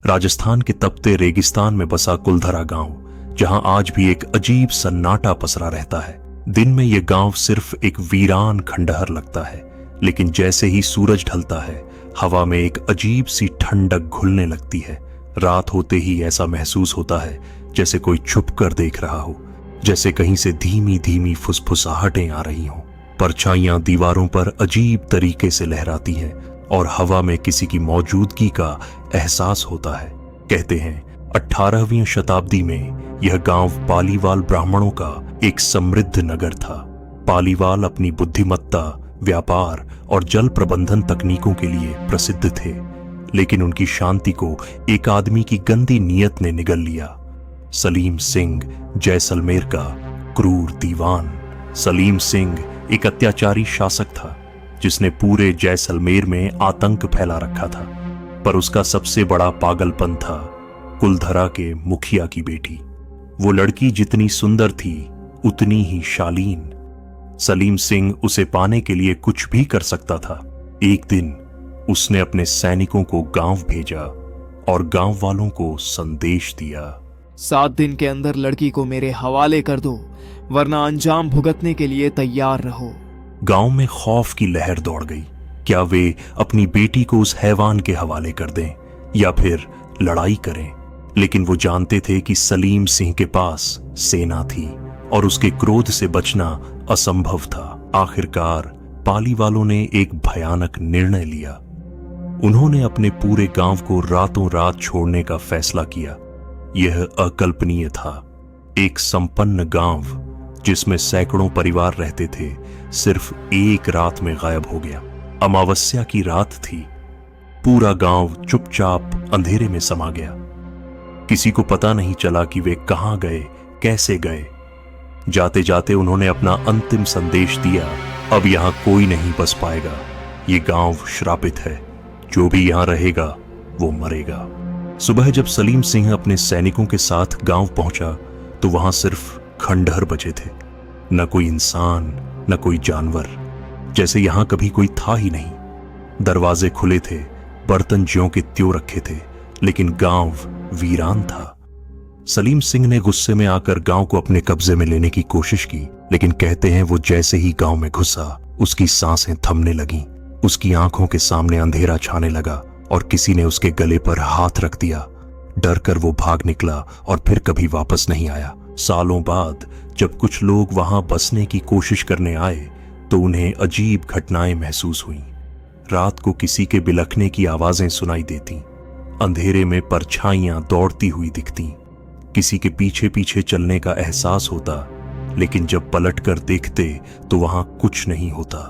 राजस्थान के तपते रेगिस्तान में बसा कुलधरा गांव, जहां आज भी एक अजीब सन्नाटा पसरा रहता है। दिन में यह गांव सिर्फ एक वीरान खंडहर लगता है, लेकिन जैसे ही सूरज ढलता है हवा में एक अजीब सी ठंडक घुलने लगती है। रात होते ही ऐसा महसूस होता है जैसे कोई छुप कर देख रहा हो, जैसे कहीं से धीमी धीमी फुसफुसाहटें आ रही हों। परछाइयां दीवारों पर अजीब तरीके से लहराती हैं और हवा में किसी की मौजूदगी का एहसास होता है। कहते हैं 18वीं शताब्दी में यह गांव पालीवाल ब्राह्मणों का एक समृद्ध नगर था। पालीवाल अपनी बुद्धिमत्ता, व्यापार और जल प्रबंधन तकनीकों के लिए प्रसिद्ध थे, लेकिन उनकी शांति को एक आदमी की गंदी नीयत ने निगल लिया। सलीम सिंह जैसलमेर का क्रूर दीवान। सलीम सिंह एक अत्याचारी शासक था जिसने पूरे जैसलमेर में आतंक फैला रखा था, पर उसका सबसे बड़ा पागलपन था कुलधरा के मुखिया की बेटी। वो लड़की जितनी सुंदर थी उतनी ही शालीन। सलीम सिंह उसे पाने के लिए कुछ भी कर सकता था। एक दिन उसने अपने सैनिकों को गांव भेजा और गांव वालों को संदेश दिया, 7 दिन के अंदर लड़की को मेरे हवाले कर दो, वरना अंजाम भुगतने के लिए तैयार रहो। गांव में खौफ की लहर दौड़ गई। क्या वे अपनी बेटी को उस हैवान के हवाले कर दें या फिर लड़ाई करें? लेकिन वो जानते थे कि सलीम सिंह के पास सेना थी और उसके क्रोध से बचना असंभव था। आखिरकार पाली वालों ने एक भयानक निर्णय लिया। उन्होंने अपने पूरे गांव को रातों रात छोड़ने का फैसला किया। यह अकल्पनीय था। एक संपन्न गांव जिसमें सैकड़ों परिवार रहते थे, सिर्फ एक रात में गायब हो गया। अमावस्या की रात थी। पूरा गांव चुपचाप अंधेरे में समा गया। किसी को पता नहीं चला कि वे कहां गए, कैसे गए। जाते जाते उन्होंने अपना अंतिम संदेश दिया, अब यहां कोई नहीं बस पाएगा। ये गांव श्रापित है। जो भी यहां रहेगा वो मरेगा। सुबह जब सलीम सिंह अपने सैनिकों के साथ गांव पहुंचा तो वहां सिर्फ खंडहर बचे थे। न कोई इंसान, न कोई जानवर, जैसे यहां कभी कोई था ही नहीं। दरवाजे खुले थे, बर्तन ज्यों के त्यों रखे थे, लेकिन गांव वीरान था। सलीम सिंह ने गुस्से में आकर गांव को अपने कब्जे में लेने की कोशिश की, लेकिन कहते हैं वो जैसे ही गांव में घुसा उसकी सांसें थमने लगीं। उसकी आंखों के सामने अंधेरा छाने लगा और किसी ने उसके गले पर हाथ रख दिया। डर कर वो भाग निकला और फिर कभी वापस नहीं आया। सालों बाद जब कुछ लोग वहां बसने की कोशिश करने आए तो उन्हें अजीब घटनाएं महसूस हुईं। रात को किसी के बिलखने की आवाजें सुनाई देती, अंधेरे में परछाइयां दौड़ती हुई दिखती, किसी के पीछे पीछे चलने का एहसास होता, लेकिन जब पलट कर देखते तो वहां कुछ नहीं होता।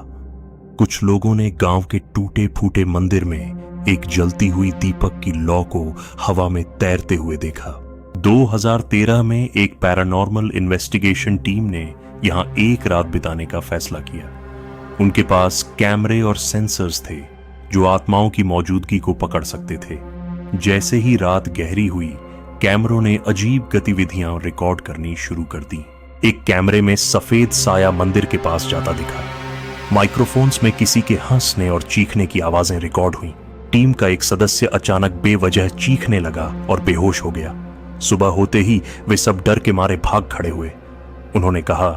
कुछ लोगों ने गांव के टूटे फूटे मंदिर में एक जलती हुई दीपक की लौ को हवा में तैरते हुए देखा। 2013 में एक पैरानॉर्मल इन्वेस्टिगेशन टीम ने यहां एक रात बिताने का फैसला किया। उनके पास कैमरे और सेंसर्स थे जो आत्माओं की मौजूदगी को पकड़ सकते थे। जैसे ही रात गहरी हुई, कैमरों ने अजीब गतिविधियां रिकॉर्ड करनी शुरू कर दी। एक कैमरे में सफेद साया मंदिर के पास जाता दिखा। माइक्रोफोन्स में किसी के हंसने और चीखने की आवाजें रिकॉर्ड हुई। टीम का एक सदस्य अचानक बेवजह चीखने लगा और बेहोश हो गया। सुबह होते ही वे सब डर के मारे भाग खड़े हुए। उन्होंने कहा,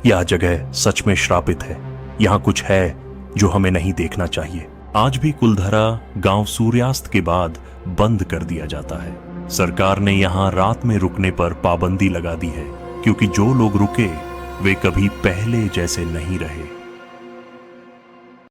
यह जगह सच में श्रापित है। यहां कुछ है जो हमें नहीं देखना चाहिए। आज भी कुलधरा गांव सूर्यास्त के बाद बंद कर दिया जाता है। सरकार ने यहां रात में रुकने पर पाबंदी लगा दी है, क्योंकि जो लोग रुके वे कभी पहले जैसे नहीं रहे।